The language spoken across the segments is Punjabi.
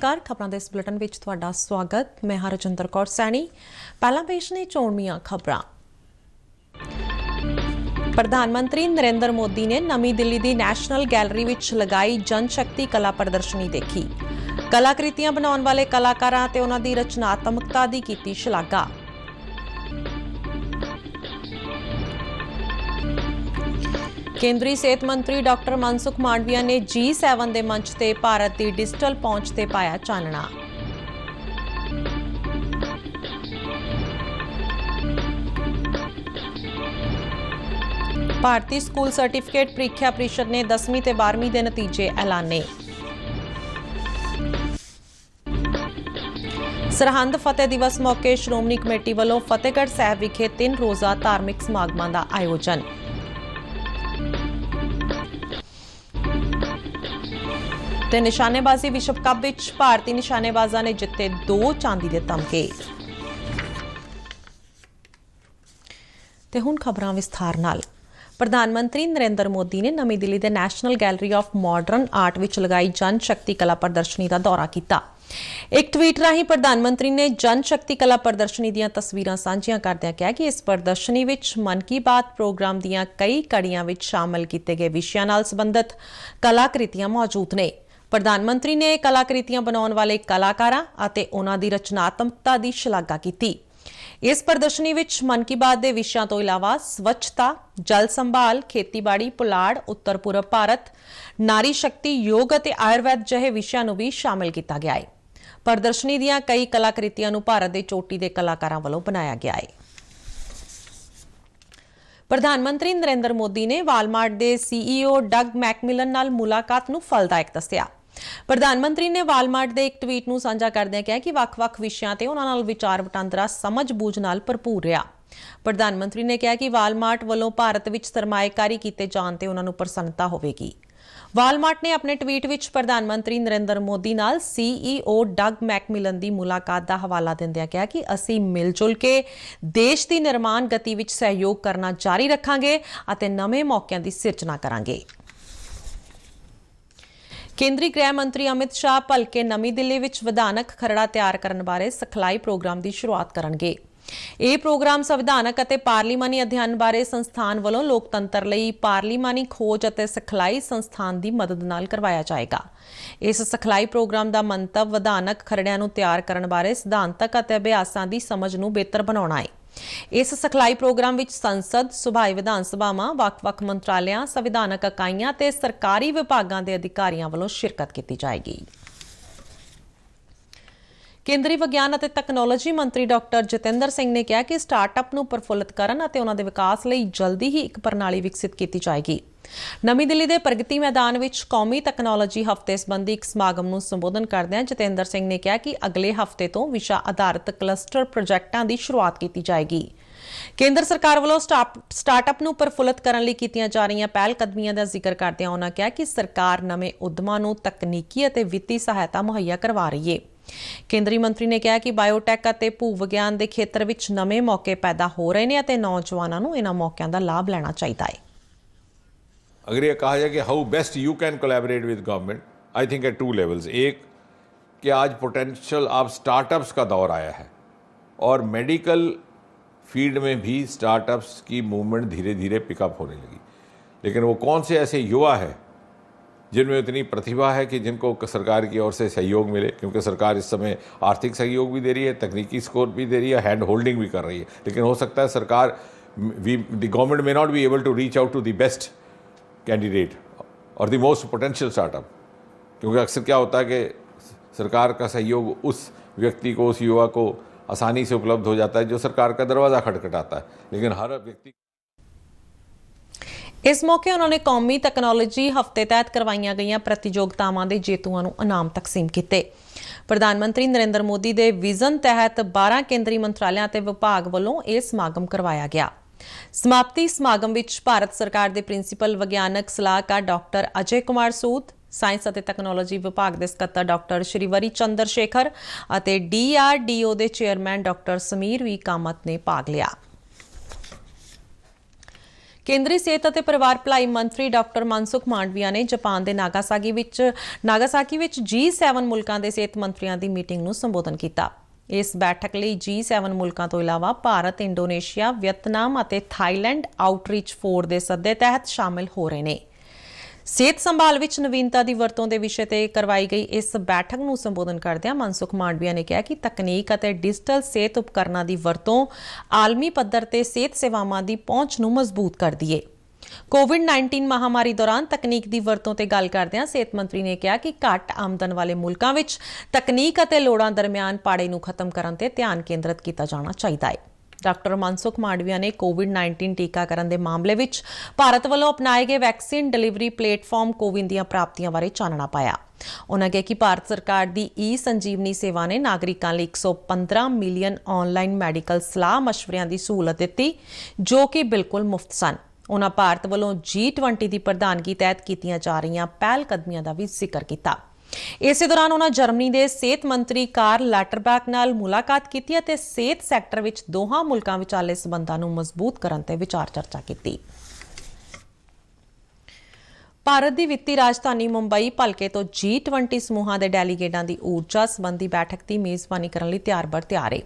नमस्कार, खबरों के इस बुलेटिन में तुहाडा स्वागत। मैं हां रजिंदर कौर सैनी। पहला पेश ने चोणवीआं खबरां। प्रधानमंत्री नरेंद्र मोदी ने नवी दिल्ली की नैशनल गैलरी में लगाई जनशक्ति कला प्रदर्शनी देखी। कलाकृतियां बनाने वाले कलाकारां ते उन्हां दी रचनात्मकता दी कीती शलाघा। केंद्रीय सेहत मंत्री डॉक्टर मनसुख मांडविया ने G7 के मंच से भारत की डिजिटल पहुंच से पाया चानना। भारतीय स्कूल सर्टिफिकेट परीक्षा परिषद ने 10वीं ते 12वीं के नतीजे ऐलाने। सरहंद फतेह दिवस मौके श्रोमणी कमेटी वालों फतेहगढ़ साहब विखे 3 रोज़ा धार्मिक समागमां दा आयोजन। ते निशानेबाजी विश्व कप विच भारतीय निशानेबाजां ने जिते 2 चांदी के तमगे। ते हुण खबरां विस्तार नाल। प्रधानमंत्री नरेंद्र मोदी ने नवी दिल्ली के national gallery of modern art which लगाई जनशक्ति कला प्रदर्शनी का दौरा किया। एक ट्वीट राही प्रधानमंत्री ने जनशक्ति कला प्रदर्शनी दीयां तस्वीरां सांझियां करदिआं कहा कि इस प्रदर्शनी विच मन की बात प्रोग्राम दीयां कई कड़ियां विच शामिल किए गए विषयां नाल संबंधित कलाकृतियां मौजूद ने। प्रधानमंत्री ने कलाकृतियां बनाने वाले कलाकारां अते उन्हां दी रचनात्मकता की शलाघा की। इस प्रदर्शनी विच मन की बात के विषयों तो इलावा स्वच्छता, जल संभाल, खेतीबाड़ी, पुलाड़, उत्तर पूरब भारत, नारी शक्ति, योग अते आयुर्वेद जहे विषयों नूं भी शामिल किया गया है। प्रदर्शनी दीयां कई कलाकृतियां नूं भारत के चोटी के कलाकारां वालों बनाया गया है। प्रधानमंत्री नरेंद्र मोदी ने वालमार्ट के CEO डग मैकमिलन नाल मुलाकात नूं फलदायक दस्सिया। प्रधानमंत्री ने वालमार्ट के एक ट्वीट नूं साझा करदिआं कहा कि वख-वख विषयां ते उन्हां नाल विचार वटांदरा समझ बूझ नाल भरपूर रहा। प्रधानमंत्री ने कहा कि वालमार्ट वालों भारत विच सरमाएकारी कीते जाण ते उन्हां नूं प्रसन्नता होवेगी। वालमार्ट ने अपने ट्वीट विच प्रधानमंत्री नरेंद्र मोदी नाल CEO डग मैकमिलन की मुलाकात का हवाला दिंदिआं कहा कि असीं मिल-जुल के देश की निर्माण गति विच सहयोग करना जारी रखांगे अते नवे मौकों की सिरजना करांगे। केंद्रीय गृह मंत्री अमित शाह भलके नवी दिल्ली विच विधानक खरड़ा तैयार करने बारे सिखलाई प्रोग्राम की शुरुआत करनगे। यह प्रोग्राम संविधानक अते पार्लीमानी अध्ययन बारे संस्थान वालों लोकतंत्र लई पार्लीमानी खोज अते सिखलाई संस्थान की मदद नाल करवाया जाएगा। इस सिखलाई प्रोग्राम का मंतव विधानक खरड़िਆਂ ਨੂੰ ਤਿਆਰ ਕਰਨ बारे सिद्धांतक अते अभ्यासां की समझ ਨੂੰ बेहतर बनाउणा है। इस सिखलाई प्रोग्राम विच संसद, सूबाई विधान सभावां, वख-वख मंत्रालयां, संविधानक इकाइयां ते सरकारी विभागां दे अधिकारियों वालों शिरकत की जाएगी। केंद्रीय विज्ञान और तकनोलॉजी मंत्री डॉक्टर जितेंद्र सिंह ने कहा कि स्टार्टअप नूं प्रफुल्लित करन अते उन्हां दे विकास लई जल्दी ही एक प्रणाली विकसित की जाएगी। नवी दिल्ली के प्रगति मैदान विच कौमी तकनोलॉजी हफ्ते संबंधी एक समागम नूं संबोधन करदिआं जितेंद्र सिंह ने कहा कि अगले हफ्ते तो विषय आधारित क्लस्टर प्रोजैक्टां की शुरुआत की जाएगी। केंद्र सरकार वालों स्टार्टअप नूं प्रफुल्लित करने लई कीतीआं जा रहीआं पहलकदमियां दा जिक्र करदिआं उन्हां कहा कि सरकार नवे उद्यमां नूं तकनीकी अते वित्ती सहायता मुहैया करवा रही है। केंद्रीय मंत्री ने कहा कि बायोटैक अते भू विज्ञान के खेत्र विच नवे मौके पैदा हो रहे हैं अते नौजवानों नूं इन्हां मौकों का लाभ लेना चाहिए है। अगर ये कहा जाए कि how best you can collaborate with government, I think at 2 levels. एक कि आज पोटेंशियल ऑफ स्टार्टअप्स का दौर आया है और मेडिकल फील्ड में भी स्टार्टअप्स की मूवमेंट धीरे धीरे पिकअप होने लगी। लेकिन वो कौन से ऐसे युवा है जिनमें इतनी प्रतिभा है कि जिनको सरकार की ओर से सहयोग मिले, क्योंकि सरकार इस समय आर्थिक सहयोग भी दे रही है, तकनीकी सपोर्ट भी दे रही है, हैंड होल्डिंग भी कर रही है। लेकिन हो सकता है सरकार the government may not be able to reach out to the best candidate और द मोस्ट पोटेंशियल स्टार्टअप, क्योंकि अक्सर क्या होता है कि सरकार का सहयोग उस व्यक्ति को, उस युवा को आसानी से उपलब्ध हो जाता है जो सरकार का दरवाज़ा खटखटाता है, लेकिन हर व्यक्ति। इस मौके उन्होंने कौमी तकनोलॉजी हफ्ते तहत करवाईयां गईयां प्रतियोगितावां दे जेतूआं नूं इनाम तकसीम किए। प्रधानमंत्री नरेंद्र मोदी के विजन तहत 12 केंद्रीय मंत्रालयां ते विभाग वालों यह समागम करवाया गया। समाप्ति समागम विच भारत सरकार के प्रिंसीपल विज्ञानक सलाहकार डॉक्टर अजय कुमार सूद, साइंस और तकनोलॉजी विभाग के सकत्तर डॉक्टर श्रीवरी चंद्र शेखर और DRDO के chairman doctor Sameer V Kamat ने भाग लिया। ਕੇਂਦਰੀ ਸਿਹਤ ਅਤੇ ਪਰਿਵਾਰ ਭਲਾਈ ਮੰਤਰੀ ਡਾਕਟਰ ਮਨਸੁਖ ਮਾਂਡਵੀਆ ਨੇ ਜਾਪਾਨ ਦੇ ਨਾਗਾਸਾਕੀ ਵਿੱਚ G7 ਮੁਲਕਾਂ ਦੇ ਸਿਹਤ ਮੰਤਰੀਆਂ ਦੀ ਮੀਟਿੰਗ ਨੂੰ ਸੰਬੋਧਨ ਕੀਤਾ। ਇਸ ਬੈਠਕ ਲਈ G7 ਮੁਲਕਾਂ ਤੋਂ ਇਲਾਵਾ ਭਾਰਤ, ਇੰਡੋਨੇਸ਼ੀਆ, ਵੀਅਤਨਾਮ ਅਤੇ ਥਾਈਲੈਂਡ ਆਊਟਰੀਚ 4 ਦੇ ਸੱਦੇ ਤਹਿਤ ਸ਼ਾਮਿਲ ਹੋ ਰਹੇ ਨੇ। ਸਿਹਤ ਸੰਭਾਲ ਵਿੱਚ ਨਵੀਨਤਾ ਦੀ ਵਰਤੋਂ ਦੇ ਵਿਸ਼ੇ ਤੇ ਕਰਵਾਈ ਗਈ ਇਸ ਬੈਠਕ ਨੂੰ ਸੰਬੋਧਨ ਕਰਦਿਆਂ ਮਨਸੁਖ ਮਾਂਡਵੀਆ ਨੇ ਕਿਹਾ ਕਿ ਤਕਨੀਕ ਅਤੇ ਡਿਜੀਟਲ ਸਿਹਤ ਉਪਕਰਨਾਂ ਦੀ ਵਰਤੋਂ ਆਲਮੀ ਪੱਧਰ ਤੇ ਸਿਹਤ ਸੇਵਾਵਾਂ ਦੀ ਪਹੁੰਚ ਨੂੰ ਮਜ਼ਬੂਤ ਕਰਦੀ ਏ। ਕੋਵਿਡ-19 ਮਹਾਮਾਰੀ ਦੌਰਾਨ ਤਕਨੀਕ ਦੀ ਵਰਤੋਂ ਤੇ ਗੱਲ ਕਰਦਿਆਂ ਸਿਹਤ ਮੰਤਰੀ ਨੇ ਕਿਹਾ ਕਿ ਘੱਟ ਆਮਦਨ ਵਾਲੇ ਮੁਲਕਾਂ ਵਿੱਚ ਤਕਨੀਕ ਅਤੇ ਲੋੜਾਂ ਦਰਮਿਆਨ ਪਾੜੇ ਨੂੰ ਖਤਮ ਕਰਨ ਤੇ ਧਿਆਨ ਕੇਂਦਰਿਤ ਕੀਤਾ ਜਾਣਾ ਚਾਹੀਦਾ ਹੈ। ਡਾਕਟਰ ਮਨਸੁਖ ਮਾਂਡਵੀਆ ਨੇ ਕੋਵਿਡ-19 ਟੀਕਾਕਰਨ ਦੇ ਮਾਮਲੇ ਵਿੱਚ ਭਾਰਤ ਵੱਲੋਂ ਅਪਣਾਏ ਗਏ ਵੈਕਸੀਨ ਡਿਲੀਵਰੀ ਪਲੇਟਫਾਰਮ ਕੋਵਿਨ ਦੀਆਂ ਪ੍ਰਾਪਤੀਆਂ ਬਾਰੇ ਚਾਨਣਾ ਪਾਇਆ। ਉਨ੍ਹਾਂ ਕਿਹਾ ਕਿ ਭਾਰਤ ਸਰਕਾਰ ਦੀ ਈ-ਸੰਜੀਵਨੀ ਸੇਵਾ ਨੇ ਨਾਗਰਿਕਾਂ ਲਈ 115 ਮਿਲੀਅਨ ਆਨਲਾਈਨ ਮੈਡੀਕਲ ਸਲਾਹ ਮਸ਼ਵਰਿਆਂ ਦੀ ਸਹੂਲਤ ਦਿੱਤੀ, ਜੋ ਕਿ ਬਿਲਕੁਲ ਮੁਫਤ ਸਨ। ਉਨ੍ਹਾਂ ਭਾਰਤ ਵੱਲੋਂ G20 ਦੀ ਪ੍ਰਧਾਨਗੀ ਤਹਿਤ ਕੀਤੀਆਂ ਜਾ ਰਹੀਆਂ ਪਹਿਲ ਕਦਮੀਆਂ ਦਾ ਵੀ ਜ਼ਿਕਰ ਕੀਤਾ। ਇਸੇ ਦੌਰਾਨ ਉਨ੍ਹਾਂ ਜਰਮਨੀ ਦੇ ਸਿਹਤ ਮੰਤਰੀ ਕਾਰਲ ਲੈਟਰਬੈਕ ਨਾਲ ਮੁਲਾਕਾਤ ਕੀਤੀ ਅਤੇ ਸਿਹਤ ਸੈਕਟਰ ਵਿੱਚ ਦੋਹਾਂ ਮੁਲਕਾਂ ਵਿਚਾਲੇ ਸਬੰਧਾਂ ਨੂੰ ਮਜ਼ਬੂਤ ਕਰਨ ਤੇ ਵਿਚਾਰ ਚਰਚਾ ਕੀਤੀ। ਭਾਰਤ ਦੀ ਵਿੱਤੀ ਰਾਜਧਾਨੀ ਮੁੰਬਈ ਭਲਕੇ ਤੋਂ G20 ਸਮੂਹਾਂ ਦੇ ਡੈਲੀਗੇਟਾਂ ਦੀ ਊਰਜਾ ਸੰਬੰਧੀ ਬੈਠਕ ਦੀ ਮੇਜ਼ਬਾਨੀ ਕਰਨ ਲਈ ਤਿਆਰ-ਬਰ-ਤਿਆਰ ਹੈ।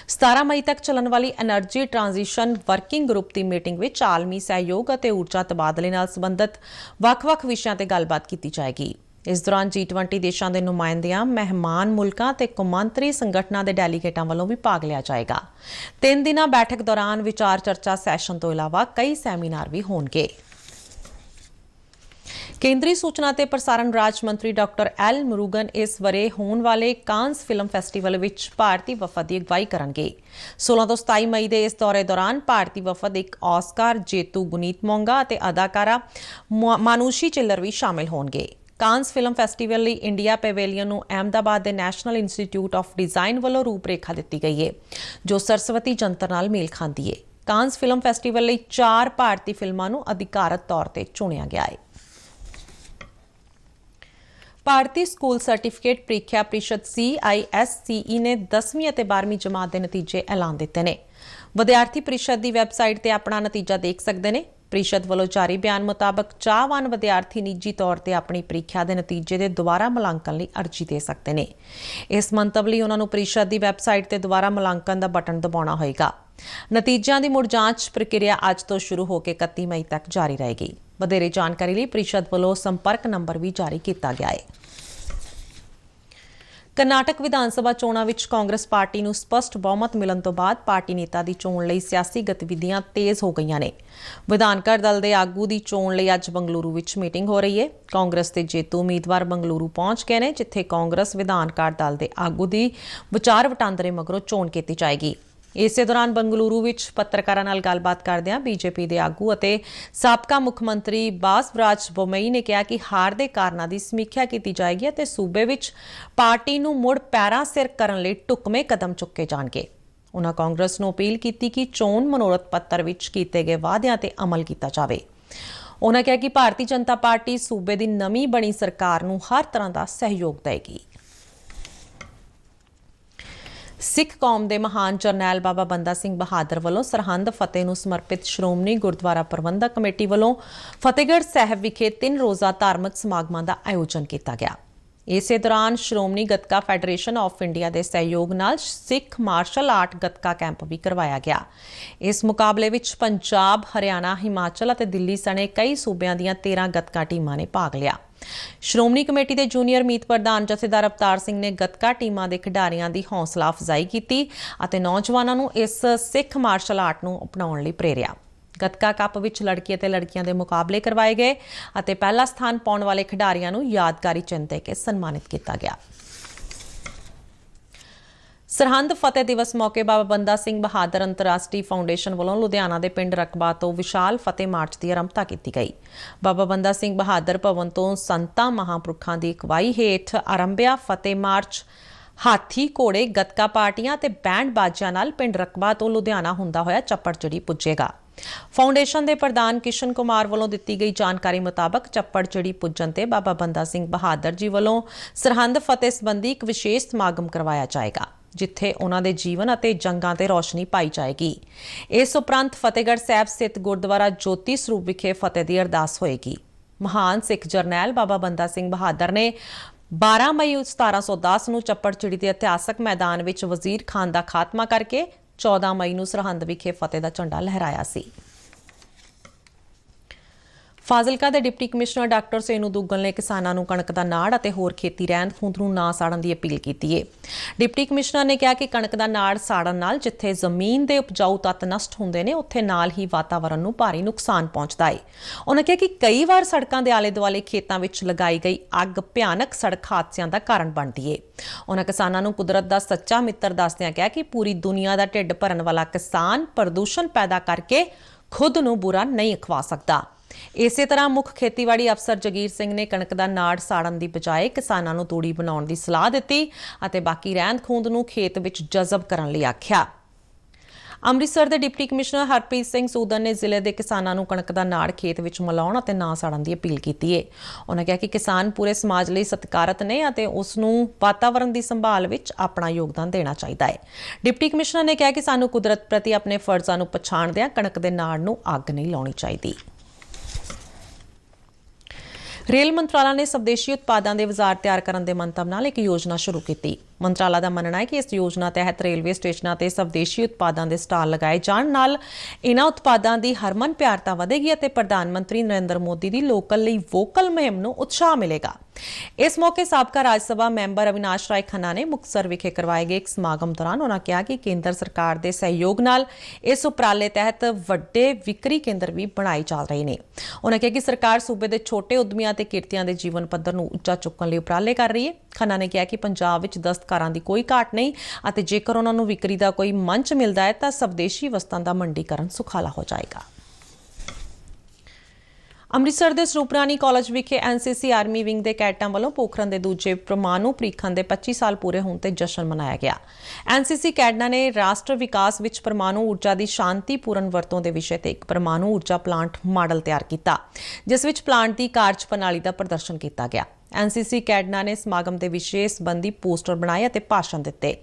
17 ਮਈ ਤੱਕ ਚੱਲਣ ਵਾਲੀ ਐਨਰਜੀ ਟ੍ਰਾਂਜੀਸ਼ਨ ਵਰਕਿੰਗ ਗਰੁੱਪ ਦੀ ਮੀਟਿੰਗ ਵਿੱਚ ਆਲਮੀ ਸਹਿਯੋਗ ਅਤੇ ਊਰਜਾ ਤਬਾਦਲੇ ਨਾਲ ਸੰਬੰਧਿਤ ਵੱਖ-ਵੱਖ ਵਿਸ਼ਿਆਂ ਤੇ ਗੱਲਬਾਤ ਕੀਤੀ ਜਾਏਗੀ। ਇਸ ਦੌਰਾਨ G20 ਦੇਸ਼ਾਂ ਦੇ ਨੁਮਾਇੰਦਿਆਂ, ਮਹਿਮਾਨ ਮੁਲਕਾਂ ਤੇ ਕੌਮਾਂਤਰੀ ਸੰਗਠਨਾਂ ਦੇ ਡੈਲੀਗੇਟਾਂ ਵੱਲੋਂ ਵੀ ਭਾਗ ਲਿਆ ਜਾਏਗਾ। 3 ਦਿਨਾਂ ਬੈਠਕ ਦੌਰਾਨ ਵਿਚਾਰ ਚਰਚਾ ਸੈਸ਼ਨ ਤੋਂ ਇਲਾਵਾ ਕਈ ਸੈਮੀਨਾਰ ਵੀ ਹੋਣਗੇ। ਕੇਂਦਰੀ ਸੂਚਨਾ ਤੇ ਪ੍ਰਸਾਰਣ ਰਾਜ ਮੰਤਰੀ ਡਾਕਟਰ ਐਲ ਮੁਰੂਗਨ ਇਸ ਵਰੇ ਹੋਣ ਵਾਲੇ ਕਾਂਸ ਫਿਲਮ ਫੈਸਟੀਵਲ ਵਿੱਚ ਭਾਰਤੀ ਵਫਦ ਦੀ ਅਗਵਾਈ ਕਰਨਗੇ। 16 ਤੋਂ 27 ਮਈ ਦੇ ਇਸ ਦੌਰੇ ਦੌਰਾਨ ਭਾਰਤੀ ਵਫਦ ਇੱਕ ਆਸਕਾਰ ਜੇਤੂ ਗੁਨੀਤ ਮੋਂਗਾ ਅਤੇ ਅਦਾਕਾਰਾ ਮਾਨੂਸ਼ੀ ਚਿੱਲਰ ਵੀ ਸ਼ਾਮਿਲ ਹੋਣਗੇ। ਕਾਂਸ ਫਿਲਮ ਫੈਸਟੀਵਲ ਲਈ ਇੰਡੀਆ ਪੈਵੇਲੀਅਨ ਨੂੰ ਅਹਿਮਦਾਬਾਦ ਦੇ ਨੈਸ਼ਨਲ ਇੰਸਟੀਚਿਊਟ ਆਫ ਡਿਜ਼ਾਈਨ ਵੱਲੋਂ ਰੂਪਰੇਖਾ ਦਿੱਤੀ ਗਈ ਹੈ, ਜੋ ਸਰਸਵਤੀ ਜੰਤਰ ਨਾਲ ਮੇਲ ਖਾਂਦੀ ਹੈ। ਕਾਂਸ ਫਿਲਮ ਫੈਸਟੀਵਲ ਲਈ 4 ਭਾਰਤੀ ਫਿਲਮਾਂ ਨੂੰ ਅਧਿਕਾਰਤ ਤੌਰ ਤੇ ਚੁਣਿਆ ਗਿਆ ਹੈ। ਭਾਰਤੀ ਸਕੂਲ ਸਰਟੀਫਿਕੇਟ ਪ੍ਰੀਖਿਆ ਪ੍ਰੀਸ਼ਦ CISCE ਨੇ 10ਵੀਂ ਅਤੇ 12ਵੀਂ ਜਮਾਤ ਦੇ ਨਤੀਜੇ ਐਲਾਨ ਦਿੱਤੇ ਨੇ। ਵਿਦਿਆਰਥੀ ਪ੍ਰੀਸ਼ਦ ਦੀ ਵੈਬਸਾਈਟ ਤੇ ਆਪਣਾ ਨਤੀਜਾ ਦੇਖ ਸਕਦੇ ਨੇ। ਪ੍ਰੀਸ਼ਦ ਵੱਲੋਂ ਜਾਰੀ ਬਿਆਨ ਮੁਤਾਬਕ ਚਾਹਵਾਨ ਵਿਦਿਆਰਥੀ ਨਿੱਜੀ ਤੌਰ ਤੇ ਆਪਣੀ ਪ੍ਰੀਖਿਆ ਦੇ ਨਤੀਜੇ ਦੇ ਦੁਬਾਰਾ ਮੁਲਾਂਕਣ ਲਈ ਅਰਜ਼ੀ ਦੇ ਸਕਦੇ ਨੇ। ਇਸ ਮੰਤਵ ਲਈ ਉਹਨਾਂ ਨੂੰ ਪ੍ਰੀਸ਼ਦ ਦੀ ਵੈਬਸਾਈਟ ਤੇ ਦੁਬਾਰਾ ਮੁਲਾਂਕਣ ਦਾ ਬਟਨ ਦਬਾਉਣਾ ਹੋਏਗਾ। ਨਤੀਜਿਆਂ ਦੀ ਮੁੜ ਜਾਂਚ ਪ੍ਰਕਿਰਿਆ ਅੱਜ ਤੋਂ ਸ਼ੁਰੂ ਹੋ ਕੇ 31 ਮਈ ਤੱਕ ਜਾਰੀ ਰਹੇਗੀ। ਵਧੇਰੇ ਜਾਣਕਾਰੀ ਲਈ ਪ੍ਰੀਸ਼ਦ ਵੱਲੋਂ ਸੰਪਰਕ ਨੰਬਰ ਵੀ ਜਾਰੀ ਕੀਤਾ ਗਿਆ ਹੈ। ਕਰਨਾਟਕ ਵਿਧਾਨ ਸਭਾ ਚੋਣਾਂ ਵਿੱਚ ਕਾਂਗਰਸ ਪਾਰਟੀ ਨੂੰ ਸਪਸ਼ਟ ਬਹੁਮਤ ਮਿਲਣ ਤੋਂ ਬਾਅਦ ਪਾਰਟੀ ਨੇਤਾ ਦੀ ਚੋਣ ਲਈ ਸਿਆਸੀ ਗਤੀਵਿਧੀਆਂ ਤੇਜ਼ ਹੋ ਗਈਆਂ ਨੇ। ਵਿਧਾਨਕਾਰ ਦਲ ਦੇ ਆਗੂ ਦੀ ਚੋਣ ਲਈ ਅੱਜ ਬੰਗਲੁਰੂ ਵਿੱਚ ਮੀਟਿੰਗ ਹੋ ਰਹੀ ਹੈ। ਕਾਂਗਰਸ ਦੇ ਜੇਤੂ ਉਮੀਦਵਾਰ ਬੰਗਲੁਰੂ ਪਹੁੰਚ ਗਏ ਨੇ, ਜਿੱਥੇ ਕਾਂਗਰਸ ਵਿਧਾਨਕਾਰ ਦਲ ਦੇ ਆਗੂ ਦੀ ਵਿਚਾਰ ਵਟਾਂਦਰੇ ਮਗਰੋਂ ਚੋਣ ਕੀਤੀ ਜਾਏਗੀ। ਇਸੇ ਦੌਰਾਨ ਬੰਗਲੁਰੂ ਵਿੱਚ ਪੱਤਰਕਾਰਾਂ ਨਾਲ ਗੱਲਬਾਤ ਕਰਦਿਆਂ ਬੀਜੇਪੀ ਦੇ ਆਗੂ ਅਤੇ ਸਾਬਕਾ ਮੁੱਖ ਮੰਤਰੀ ਬਾਸਵਰਾਜ ਬੋਮਈ ਨੇ ਕਿਹਾ ਕਿ ਹਾਰ ਦੇ ਕਾਰਨਾਂ ਦੀ ਸਮੀਖਿਆ ਕੀਤੀ ਜਾਏਗੀ ਅਤੇ ਸੂਬੇ ਵਿੱਚ ਪਾਰਟੀ ਨੂੰ ਮੁੜ ਪੈਰਾਂ ਸਿਰ ਕਰਨ ਲਈ ਢੁਕਵੇਂ ਕਦਮ ਚੁੱਕੇ ਜਾਣਗੇ। ਉਨ੍ਹਾਂ ਕਾਂਗਰਸ ਨੂੰ ਅਪੀਲ ਕੀਤੀ ਕਿ ਚੋਣ ਮਨੋਰਥ ਪੱਤਰ ਵਿੱਚ ਕੀਤੇ ਗਏ ਵਾਅਦਿਆਂ ਤੇ ਅਮਲ ਕੀਤਾ ਜਾਵੇ। ਉਨ੍ਹਾਂ ਕਿਹਾ ਕਿ ਭਾਰਤੀ ਜਨਤਾ ਪਾਰਟੀ ਸੂਬੇ ਦੀ ਨਵੀਂ ਬਣੀ ਸਰਕਾਰ ਨੂੰ ਹਰ ਤਰ੍ਹਾਂ ਦਾ ਸਹਿਯੋਗ ਦੇਵੇਗੀ। ਸਿੱਖ ਕੌਮ ਦੇ ਮਹਾਨ ਜਰਨੈਲ ਬਾਬਾ ਬੰਦਾ ਸਿੰਘ ਬਹਾਦਰ ਵੱਲੋਂ ਸਰਹੰਦ ਫਤਿਹ ਨੂੰ ਸਮਰਪਿਤ ਸ਼੍ਰੋਮਣੀ ਗੁਰਦੁਆਰਾ ਪ੍ਰਬੰਧਕ ਕਮੇਟੀ ਵੱਲੋਂ ਫਤਿਹਗੜ੍ਹ ਸਾਹਿਬ ਵਿਖੇ 3 ਰੋਜ਼ਾ ਧਾਰਮਿਕ ਸਮਾਗਮਾਂ ਦਾ ਆਯੋਜਨ ਕੀਤਾ ਗਿਆ। ਇਸੇ ਦੌਰਾਨ Shiromani gatka federation of India ਦੇ ਸਹਿਯੋਗ ਨਾਲ ਸਿੱਖ ਮਾਰਸ਼ਲ ਆਰਟ ਗੱਤਕਾ ਕੈਂਪ ਵੀ ਕਰਵਾਇਆ ਗਿਆ। ਇਸ ਮੁਕਾਬਲੇ ਵਿੱਚ ਪੰਜਾਬ, ਹਰਿਆਣਾ, ਹਿਮਾਚਲ ਅਤੇ ਦਿੱਲੀ ਸਣੇ ਕਈ ਸੂਬਿਆਂ ਦੀਆਂ 13 ਗੱਤਕਾ ਟੀਮਾਂ ਨੇ ਭਾਗ ਲਿਆ। ਸ਼੍ਰੋਮਣੀ ਕਮੇਟੀ ਦੇ ਜੂਨੀਅਰ ਮੀਤ ਪ੍ਰਧਾਨ ਜਥੇਦਾਰ ਅਵਤਾਰ ਸਿੰਘ ਨੇ ਗੱਤਕਾ ਟੀਮਾਂ ਦੇ ਖਿਡਾਰੀਆਂ ਦੀ ਹੌਸਲਾ ਅਫਜ਼ਾਈ ਕੀਤੀ ਅਤੇ ਨੌਜਵਾਨਾਂ ਨੂੰ ਇਸ ਸਿੱਖ ਮਾਰਸ਼ਲ ਆਰਟ ਨੂੰ ਅਪਣਾਉਣ ਲਈ ਪ੍ਰੇਰਿਆ। ਗੱਤਕਾ ਕੱਪ ਵਿੱਚ ਲੜਕੀ ਅਤੇ ਲੜਕੀਆਂ ਦੇ ਮੁਕਾਬਲੇ ਕਰਵਾਏ ਗਏ ਅਤੇ ਪਹਿਲਾ ਸਥਾਨ ਪਾਉਣ ਵਾਲੇ ਖਿਡਾਰੀਆਂ ਨੂੰ ਯਾਦਗਾਰੀ ਚਿੰਨ੍ਹ ਦੇ ਕੇ ਸਨਮਾਨਿਤ ਕੀਤਾ ਗਿਆ। ਸਰਹੰਦ ਫਤਿਹ ਦਿਵਸ ਮੌਕੇ ਬਾਬਾ ਬੰਦਾ ਸਿੰਘ ਬਹਾਦਰ ਅੰਤਰਰਾਸ਼ਟਰੀ ਫਾਊਂਡੇਸ਼ਨ ਵੱਲੋਂ ਲੁਧਿਆਣਾ ਦੇ ਪਿੰਡ ਰਕਬਾ ਤੋਂ ਵਿਸ਼ਾਲ ਫਤਿਹ ਮਾਰਚ ਦੀ ਆਰੰਭਤਾ ਕੀਤੀ ਗਈ। ਬਾਬਾ ਬੰਦਾ ਸਿੰਘ ਬਹਾਦਰ ਭਵਨ ਤੋਂ ਸੰਤਾਂ ਮਹਾਂਪੁਰਖਾਂ ਦੀ ਅਗਵਾਈ ਹੇਠ ਆਰੰਭਿਆ ਫਤਿਹ ਮਾਰਚ ਹਾਥੀ, ਘੋੜੇ, ਗੱਤਕਾ ਪਾਰਟੀਆਂ ਤੇ ਬੈਂਡ ਬਾਜਿਆਂ ਨਾਲ ਪਿੰਡ ਰਕਬਾ ਤੋਂ ਲੁਧਿਆਣਾ ਹੁੰਦਾ ਹੋਇਆ ਚੱਪੜਚਿੜੀ ਪੁੱਜੇਗਾ। ਫਾਊਂਡੇਸ਼ਨ ਦੇ ਪ੍ਰਧਾਨ ਕਿਸ਼ਨ ਕੁਮਾਰ ਵੱਲੋਂ ਦਿੱਤੀ ਗਈ ਜਾਣਕਾਰੀ ਮੁਤਾਬਕ ਚੱਪੜਚਿੜੀ ਪੁੱਜਣ ਤੇ ਬਾਬਾ ਬੰਦਾ ਸਿੰਘ ਬਹਾਦਰ ਜੀ ਵੱਲੋਂ ਸਰਹੰਦ ਫਤਿਹ ਸੰਬੰਧੀ ਇੱਕ ਵਿਸ਼ੇਸ਼ ਸਮਾਗਮ ਕਰਵਾਇਆ ਜਾਏਗਾ। ਜਿੱਥੇ ਉਹਨਾਂ ਦੇ ਜੀਵਨ ਅਤੇ ਜੰਗਾਂ ਤੇ ਰੌਸ਼ਨੀ ਪਾਈ ਜਾਏਗੀ। ਇਸ ਉਪਰੰਤ ਫਤਿਹਗੜ੍ਹ ਸਾਹਿਬ ਸਥਿਤ ਗੁਰਦੁਆਰਾ ਜੋਤੀ ਸਰੂਪ ਵਿਖੇ ਫਤਿਹ ਦੀ ਅਰਦਾਸ ਹੋਏਗੀ। ਮਹਾਨ ਸਿੱਖ ਜਰਨੈਲ ਬਾਬਾ ਬੰਦਾ ਸਿੰਘ ਬਹਾਦਰ ਨੇ 12 ਮਈ 1710 ਨੂੰ ਚੱਪੜਚਿੜੀ ਦੇ ਇਤਿਹਾਸਕ ਮੈਦਾਨ ਵਿੱਚ ਵਜ਼ੀਰ ਖਾਨ ਦਾ ਖਾਤਮਾ ਕਰਕੇ 14 ਮਈ ਨੂੰ ਸਰਹੰਦ ਵਿਖੇ ਫਤਿਹ ਦਾ ਝੰਡਾ ਲਹਿਰਾਇਆ ਸੀ। ਫਾਜ਼ਿਲਕਾ ਦੇ deputy commissioner doctor Senu Duggal ਨੇ ਕਿਸਾਨਾਂ ਨੂੰ ਕਣਕ ਦਾ ਨਾੜ ਅਤੇ ਹੋਰ ਖੇਤੀ ਰਹਿੰਦ ਖੂੰਹਦ ਨੂੰ ਨਾ ਸਾੜਨ ਦੀ ਅਪੀਲ ਕੀਤੀ ਹੈ। ਡਿਪਟੀ ਕਮਿਸ਼ਨਰ ਨੇ ਕਿਹਾ ਕਿ ਕਣਕ ਦਾ ਨਾੜ ਸਾੜਨ ਨਾਲ ਜਿੱਥੇ ਜ਼ਮੀਨ ਦੇ ਉਪਜਾਊ ਤੱਤ ਨਸ਼ਟ ਹੁੰਦੇ ਨੇ, ਉੱਥੇ ਨਾਲ ਹੀ ਵਾਤਾਵਰਣ ਨੂੰ ਭਾਰੀ ਨੁਕਸਾਨ ਪਹੁੰਚਦਾ ਹੈ। ਉਹਨਾਂ ਕਿਹਾ ਕਿ ਕਈ ਵਾਰ ਸੜਕਾਂ ਦੇ ਆਲੇ ਦੁਆਲੇ ਖੇਤਾਂ ਵਿੱਚ ਲਗਾਈ ਗਈ ਅੱਗ ਭਿਆਨਕ ਸੜਕ ਹਾਦਸਿਆਂ ਦਾ ਕਾਰਨ ਬਣਦੀ ਹੈ। ਉਹਨਾਂ ਕਿਸਾਨਾਂ ਨੂੰ ਕੁਦਰਤ ਦਾ ਸੱਚਾ ਮਿੱਤਰ ਦੱਸਦਿਆਂ ਕਿਹਾ ਕਿ ਪੂਰੀ ਦੁਨੀਆ ਦਾ ਢਿੱਡ ਭਰਨ ਵਾਲਾ ਕਿਸਾਨ ਪ੍ਰਦੂਸ਼ਣ ਪੈਦਾ ਕਰਕੇ ਖੁਦ ਨੂੰ ਬੁਰਾ ਨਹੀਂ ਖਵਾ ਸਕਦਾ। ਇਸੇ ਤਰ੍ਹਾਂ ਮੁੱਖ ਖੇਤੀਬਾੜੀ ਅਫਸਰ ਜਗੀਰ ਸਿੰਘ ਨੇ ਕਣਕ ਦਾ ਨਾੜ ਸਾੜਨ ਦੀ ਬਜਾਏ ਕਿਸਾਨਾਂ ਨੂੰ ਤੂੜੀ ਬਣਾਉਣ ਦੀ ਸਲਾਹ ਦਿੱਤੀ ਅਤੇ ਬਾਕੀ ਰਹਿੰਦ ਖੂੰਹਦ ਨੂੰ ਖੇਤ ਵਿੱਚ ਜਜ਼ਬ ਕਰਨ ਲਈ ਆਖਿਆ। ਅੰਮ੍ਰਿਤਸਰ ਦੇ ਡਿਪਟੀ ਕਮਿਸ਼ਨਰ ਹਰਪ੍ਰੀਤ ਸਿੰਘ ਸੂਦਨ ਨੇ ਜ਼ਿਲ੍ਹੇ ਦੇ ਕਿਸਾਨਾਂ ਨੂੰ ਕਣਕ ਦਾ ਨਾੜ ਖੇਤ ਵਿੱਚ ਮਿਲਾਉਣ ਅਤੇ ਨਾ ਸਾੜਨ ਦੀ ਅਪੀਲ ਕੀਤੀ ਹੈ। ਉਹਨਾਂ ਕਿਹਾ ਕਿ ਕਿਸਾਨ ਪੂਰੇ ਸਮਾਜ ਲਈ ਸਤਿਕਾਰਤ ਨੇ ਅਤੇ ਉਸ ਨੂੰ ਵਾਤਾਵਰਣ ਦੀ ਸੰਭਾਲ ਵਿੱਚ ਆਪਣਾ ਯੋਗਦਾਨ ਦੇਣਾ ਚਾਹੀਦਾ ਹੈ। ਡਿਪਟੀ ਕਮਿਸ਼ਨਰ ਨੇ ਕਿਹਾ ਕਿ ਸਾਨੂੰ ਕੁਦਰਤ ਪ੍ਰਤੀ ਆਪਣੇ ਫਰਜ਼ਾਂ ਨੂੰ ਪਛਾਣਦਿਆਂ ਕਣਕ ਦੇ ਨਾੜ ਨੂੰ ਅੱਗ ਨਹੀਂ ਲਾਉਣੀ ਚਾਹੀਦੀ। ਰੇਲ ਮੰਤਰਾਲਾ ਨੇ ਸਵਦੇਸ਼ੀ ਉਤਪਾਦਾਂ ਦੇ ਬਾਜ਼ਾਰ ਤਿਆਰ ਕਰਨ ਦੇ ਮੰਤਵ ਨਾਲ ਇੱਕ ਯੋਜਨਾ ਸ਼ੁਰੂ ਕੀਤੀ। ਮੰਤਰਾਲਾ ਦਾ ਮੰਨਣਾ ਹੈ ਕਿ ਇਸ ਯੋਜਨਾ ਤਹਿਤ ਰੇਲਵੇ ਸਟੇਸ਼ਨਾਂ ਤੇ ਸਵਦੇਸ਼ੀ ਉਤਪਾਦਾਂ ਦੇ ਸਟਾਲ ਲਗਾਏ ਜਾਣ ਨਾਲ ਇਨ੍ਹਾਂ ਉਤਪਾਦਾਂ ਦੀ ਹਰਮਨ ਪਿਆਰਤਾ ਵਧੇਗੀ ਅਤੇ ਪ੍ਰਧਾਨ ਮੰਤਰੀ ਨਰਿੰਦਰ ਮੋਦੀ ਦੀ ਲੋਕਲ ਲਈ ਵੋਕਲ ਮੁਹਿੰਮ ਨੂੰ ਉਤਸ਼ਾਹ ਮਿਲੇਗਾ। ਇਸ ਮੌਕੇ ਸਾਬਕਾ ਰਾਜ ਸਭਾ ਮੈਂਬਰ ਅਵਿਨਾਸ਼ ਰਾਏ ਖੰਨਾ ਨੇ ਮੁਕਤਸਰ ਵਿਖੇ ਕਰਵਾਏ ਗਏ ਇੱਕ ਸਮਾਗਮ ਦੌਰਾਨ ਉਹਨਾਂ ਕਿਹਾ ਕਿ ਕੇਂਦਰ ਸਰਕਾਰ ਦੇ ਸਹਿਯੋਗ ਨਾਲ ਇਸ ਉਪਰਾਲੇ ਤਹਿਤ ਵੱਡੇ ਵਿਕਰੀ ਕੇਂਦਰ ਵੀ ਬਣਾਏ ਜਾ ਰਹੇ ਨੇ। ਉਹਨਾਂ ਕਿਹਾ ਕਿ ਸਰਕਾਰ ਸੂਬੇ ਦੇ ਛੋਟੇ ਉਦਮੀਆਂ ਤੇ ਕਿਰਤੀਆਂ ਦੇ ਜੀਵਨ ਪੱਧਰ ਨੂੰ ਉੱਚਾ ਚੁੱਕਣ ਲਈ ਉਪਰਾਲੇ ਕਰ ਰਹੀ ਹੈ। ਖੰਨਾ ਨੇ ਕਿਹਾ ਕਿ ਪੰਜਾਬ ਵਿੱਚ ਦਸਤਕਾਰਾਂ ਦੀ ਕੋਈ ਘਾਟ ਨਹੀਂ ਅਤੇ ਜੇਕਰ ਉਹਨਾਂ ਨੂੰ ਵਿਕਰੀ ਦਾ ਕੋਈ ਮੰਚ ਮਿਲਦਾ ਹੈ ਤਾਂ ਸਵਦੇਸ਼ੀ ਵਸਤਾਂ ਦਾ ਮੰਡੀਕਰਨ ਸੁਖਾਲਾ ਹੋ ਜਾਏਗਾ। ਅੰਮ੍ਰਿਤਸਰ ਦੇ ਸਰੂਪਰਾਣੀ ਕਾਲਜ ਵਿਖੇ ਐਨਸੀਸੀ ਆਰਮੀ ਵਿੰਗ ਦੇ ਕੈਡਟਾਂ ਵੱਲੋਂ ਪੋਖਰਨ ਦੇ ਦੂਜੇ ਪ੍ਰਮਾਣੂ ਪ੍ਰੀਖਣ ਦੇ 25 ਸਾਲ ਪੂਰੇ ਹੋਣ ਤੇ ਜਸ਼ਨ ਮਨਾਇਆ ਗਿਆ। ਐਨਸੀਸੀ ਕੈਡਟਾਂ ਨੇ ਰਾਸ਼ਟਰ ਵਿਕਾਸ ਵਿੱਚ ਪ੍ਰਮਾਣੂ ਊਰਜਾ ਦੀ ਸ਼ਾਂਤੀਪੂਰਨ ਵਰਤੋਂ ਦੇ ਵਿਸ਼ੇ ਤੇ ਇੱਕ ਪ੍ਰਮਾਣੂ ਊਰਜਾ ਪਲਾਂਟ ਮਾਡਲ ਤਿਆਰ ਕੀਤਾ, ਜਿਸ ਵਿੱਚ ਪਲਾਂਟ ਦੀ ਕਾਰਜ ਪ੍ਰਣਾਲੀ ਦਾ ਪ੍ਰਦਰਸ਼ਨ ਕੀਤਾ ਗਿਆ। ਐਨਸੀਸੀ ਕੈਡਟਾਂ ਨੇ ਸਮਾਗਮ ਦੇ ਵਿਸ਼ੇ ਸੰਬੰਧੀ ਪੋਸਟਰ ਬਣਾਏ ਅਤੇ ਭਾਸ਼ਣ ਦਿੱਤੇ।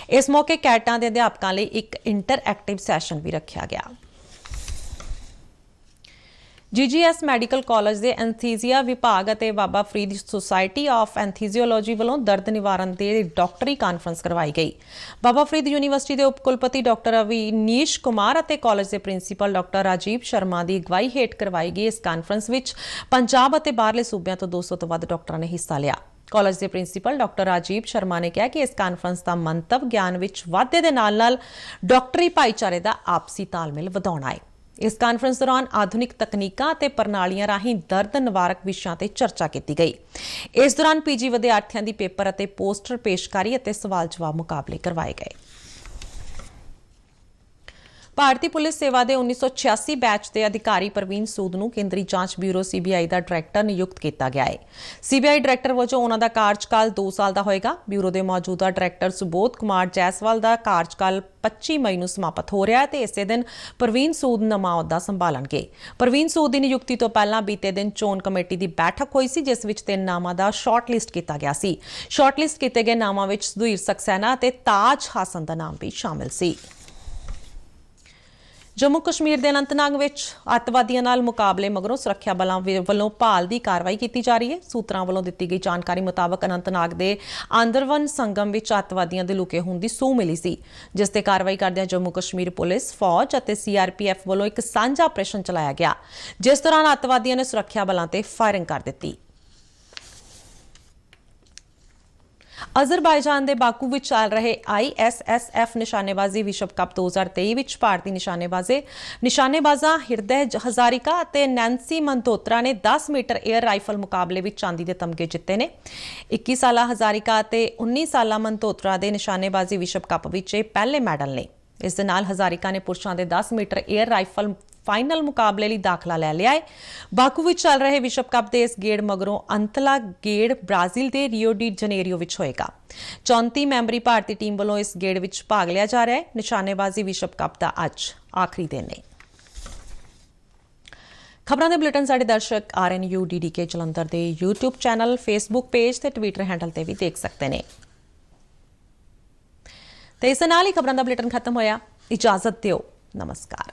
ਇਸ ਮੌਕੇ ਕੈਡਟਾਂ ਦੇ ਅਧਿਆਪਕਾਂ ਲਈ ਇੱਕ ਇੰਟਰਐਕਟਿਵ ਸੈਸ਼ਨ ਵੀ ਰੱਖਿਆ ਗਿਆ। GGS ਮੈਡੀਕਲ ਕਾਲਜ ਦੇ ਐਨਥੀਸੀਆ ਵਿਭਾਗ ਅਤੇ ਬਾਬਾ ਫਰੀਦ ਸੁਸਾਇਟੀ ਆਫ ਐਨਥੀਸੀਓਲੋਜੀ ਵੱਲੋਂ ਦਰਦ ਨਿਵਾਰਨ ਦੇ ਡਾਕਟਰੀ ਕਾਨਫਰੰਸ ਕਰਵਾਈ ਗਈ। ਬਾਬਾ ਫਰੀਦ ਯੂਨੀਵਰਸਿਟੀ ਦੇ ਉਪ ਕੁਲਪਤੀ ਡਾਕਟਰ ਅਵਿਨੀਸ਼ ਕੁਮਾਰ ਅਤੇ ਕਾਲਜ ਦੇ ਪ੍ਰਿੰਸੀਪਲ ਡਾਕਟਰ ਰਾਜੀਵ ਸ਼ਰਮਾ ਦੀ ਅਗਵਾਈ ਹੇਠ ਕਰਵਾਈ ਗਈ ਇਸ ਕਾਨਫਰੰਸ ਵਿੱਚ ਪੰਜਾਬ ਅਤੇ ਬਾਹਰਲੇ ਸੂਬਿਆਂ ਤੋਂ 200 ਤੋਂ ਵੱਧ ਡਾਕਟਰਾਂ ਨੇ ਹਿੱਸਾ ਲਿਆ। ਕਾਲਜ ਦੇ ਪ੍ਰਿੰਸੀਪਲ ਡਾਕਟਰ ਰਾਜੀਵ ਸ਼ਰਮਾ ਨੇ ਕਿਹਾ ਕਿ ਇਸ ਕਾਨਫਰੰਸ ਦਾ ਮੰਤਵ ਗਿਆਨ ਵਿੱਚ ਵਾਧੇ ਦੇ ਨਾਲ-ਨਾਲ ਡਾਕਟਰੀ ਭਾਈਚਾਰੇ ਦਾ ਆਪਸੀ ਤਾਲਮੇਲ ਵਧਾਉਣਾ ਹੈ। ਇਸ ਕਾਨਫਰੰਸ ਦੌਰਾਨ ਆਧੁਨਿਕ ਤਕਨੀਕਾਂ ਅਤੇ ਪ੍ਰਣਾਲੀਆਂ ਰਾਹੀਂ ਦਰਦ ਨਿਵਾਰਕ ਵਿਸ਼ਿਆਂ ਤੇ ਚਰਚਾ ਕੀਤੀ ਗਈ। ਇਸ ਦੌਰਾਨ ਪੀਜੀ ਵਿਦਿਆਰਥੀਆਂ ਦੀ ਪੇਪਰ ਅਤੇ ਪੋਸਟਰ ਪੇਸ਼ਕਾਰੀ ਅਤੇ ਸਵਾਲ ਜਵਾਬ ਮੁਕਾਬਲੇ ਕਰਵਾਏ ਗਏ। ਭਾਰਤੀ ਪੁਲਿਸ ਸੇਵਾ ਦੇ 1986 ਬੈਚ ਦੇ ਅਧਿਕਾਰੀ ਪ੍ਰਵੀਨ ਸੂਦ ਨੂੰ ਕੇਂਦਰੀ ਜਾਂਚ ਬਿਊਰੋ CBI ਦਾ ਡਾਇਰੈਕਟਰ ਨਿਯੁਕਤ ਕੀਤਾ ਗਿਆ ਹੈ। CBI ਡਾਇਰੈਕਟਰ ਵਜੋਂ ਉਹਨਾਂ ਦਾ ਕਾਰਜਕਾਲ 2 ਸਾਲ ਦਾ ਹੋਏਗਾ। ਬਿਊਰੋ ਦੇ ਮੌਜੂਦਾ ਡਾਇਰੈਕਟਰ ਸੁਬੋਧ ਕੁਮਾਰ ਜੈਸਵਾਲ ਦਾ ਕਾਰਜਕਾਲ 25 ਮਈ ਨੂੰ ਸਮਾਪਤ ਹੋ ਰਿਹਾ ਹੈ ਤੇ ਇਸੇ ਦਿਨ ਪ੍ਰਵੀਨ ਸੂਦ ਨਵਾਂ ਅਹੁਦਾ ਸੰਭਾਲਣਗੇ। ਪ੍ਰਵੀਨ ਸੂਦ ਦੀ ਨਿਯੁਕਤੀ ਤੋਂ ਪਹਿਲਾਂ ਬੀਤੇ ਦਿਨ ਚੋਣ ਕਮੇਟੀ ਦੀ ਬੈਠਕ ਹੋਈ ਸੀ, ਜਿਸ ਵਿੱਚ 3 ਨਾਮਾਂ ਦਾ ਸ਼ਾਰਟਲਿਸਟ ਕੀਤਾ ਗਿਆ ਸੀ। ਸ਼ਾਰਟਲਿਸਟ ਕੀਤੇ ਗਏ ਨਾਮਾਂ ਵਿੱਚ ਸੁਧੀਰ ਸਕਸੈਨਾ ਅਤੇ ਤਾਜ ਹਾਸਨ ਦਾ ਨਾਮ ਵੀ ਸ਼ਾਮਿਲ ਸੀ। ਜੰਮੂ ਕਸ਼ਮੀਰ ਦੇ ਅਨੰਤਨਾਗ ਵਿੱਚ ਅੱਤਵਾਦੀਆਂ ਨਾਲ ਮੁਕਾਬਲੇ ਮਗਰੋਂ ਸੁਰੱਖਿਆ ਬਲਾਂ ਵੱਲੋਂ ਭਾਲ ਦੀ ਕਾਰਵਾਈ ਕੀਤੀ ਜਾ ਰਹੀ ਹੈ। ਸੂਤਰਾਂ ਵੱਲੋਂ ਦਿੱਤੀ ਗਈ ਜਾਣਕਾਰੀ ਮੁਤਾਬਕ ਅਨੰਤਨਾਗ ਦੇ ਆਂਦਰਵਨ ਸੰਗਮ ਵਿੱਚ ਅੱਤਵਾਦੀਆਂ ਦੇ ਲੁਕੇ ਹੋਣ ਦੀ ਸੂਹ ਮਿਲੀ ਸੀ, ਜਿਸ ਤੇ ਕਾਰਵਾਈ ਕਰਦਿਆਂ ਜੰਮੂ ਕਸ਼ਮੀਰ ਪੁਲਿਸ, ਫੌਜ ਅਤੇ CRPF ਵੱਲੋਂ ਇੱਕ ਸਾਂਝਾ ਆਪਰੇਸ਼ਨ ਚਲਾਇਆ ਗਿਆ, ਜਿਸ ਦੌਰਾਨ ਅੱਤਵਾਦੀਆਂ ਨੇ ਸੁਰੱਖਿਆ ਬਲਾਂ ਤੇ ਫਾਇਰਿੰਗ ਕਰ ਦਿੱਤੀ। ਅਜ਼ਰਬਾਈਜਾਨ ਦੇ ਬਾਕੂ ਵਿੱਚ ਚੱਲ ਰਹੇ ISSF ਨਿਸ਼ਾਨੇਬਾਜ਼ੀ ਵਿਸ਼ਵ ਕੱਪ 2023 ਵਿੱਚ ਭਾਰਤੀ ਨਿਸ਼ਾਨੇਬਾਜ਼ਾਂ ਹਿਰਦੈ ਹਜ਼ਾਰਿਕਾ ਅਤੇ ਨੈਂਸੀ ਮਨਤੋਤਰਾ ਨੇ 10 ਮੀਟਰ 에ਅਰ ਰਾਈਫਲ ਮੁਕਾਬਲੇ ਵਿੱਚ ਚਾਂਦੀ ਦੇ ਤਮਗੇ ਜਿੱਤੇ ਨੇ। 21 ਸਾਲਾ ਹਜ਼ਾਰਿਕਾ ਅਤੇ 19 ਸਾਲਾ ਮਨਤੋਤਰਾ ਦੇ ਨਿਸ਼ਾਨੇਬਾਜ਼ੀ ਵਿਸ਼ਵ ਕੱਪ ਵਿੱਚ ਇਹ ਪਹਿਲੇ ਮੈਡਲ ਨੇ। ਇਸ ਦੇ ਨਾਲ ਹਜ਼ਾਰਿਕਾ ਨੇ ਪੁਰਸ਼ਾਂ ਦੇ 10 ਮੀਟਰ 에ਅਰ ਰਾਈਫਲ ਫਾਈਨਲ ਮੁਕਾਬਲੇ ਲਈ ਦਾਖਲਾ ਲੈ ਲਿਆ ਹੈ। ਬਾਕੂ ਵਿੱਚ ਚੱਲ ਰਹੇ ਵਿਸ਼ਵ ਕੱਪ ਦੇ ਇਸ ਗੇੜ ਮਗਰੋਂ ਅੰਤਲਾ ਗੇੜ ਬ੍ਰਾਜ਼ੀਲ ਦੇ ਰੀਓ ਡੀ ਜਨੇਰੀਓ ਵਿੱਚ ਹੋਏਗਾ। 34 ਮੈਂਬਰੀ ਭਾਰਤੀ ਟੀਮ ਵੱਲੋਂ ਇਸ ਗੇੜ ਵਿੱਚ ਭਾਗ ਲਿਆ ਜਾ ਰਿਹਾ ਹੈ। ਨਿਸ਼ਾਨੇਬਾਜ਼ੀ ਵਿਸ਼ਵ ਕੱਪ ਦਾ ਅੱਜ ਆਖਰੀ ਦਿਨ ਹੈ। ਖਬਰਾਂ ਦੇ ਬੁਲੇਟਿਨ ਸਾਡੇ ਦਰਸ਼ਕ RNU DDK ਜਲੰਧਰ ਦੇ YouTube ਚੈਨਲ, Facebook ਪੇਜ ਤੇ ਟਵਿੱਟਰ ਹੈਂਡਲ ਤੇ ਵੀ ਦੇਖ ਸਕਦੇ ਨੇ। ਤੇ ਇਸ ਨਾਲ ਹੀ ਖਬਰਾਂ ਦਾ ਬੁਲੇਟਿਨ ਖਤਮ ਹੋਇਆ। ਇਜਾਜ਼ਤ ਦਿਓ। ਨਮਸਕਾਰ।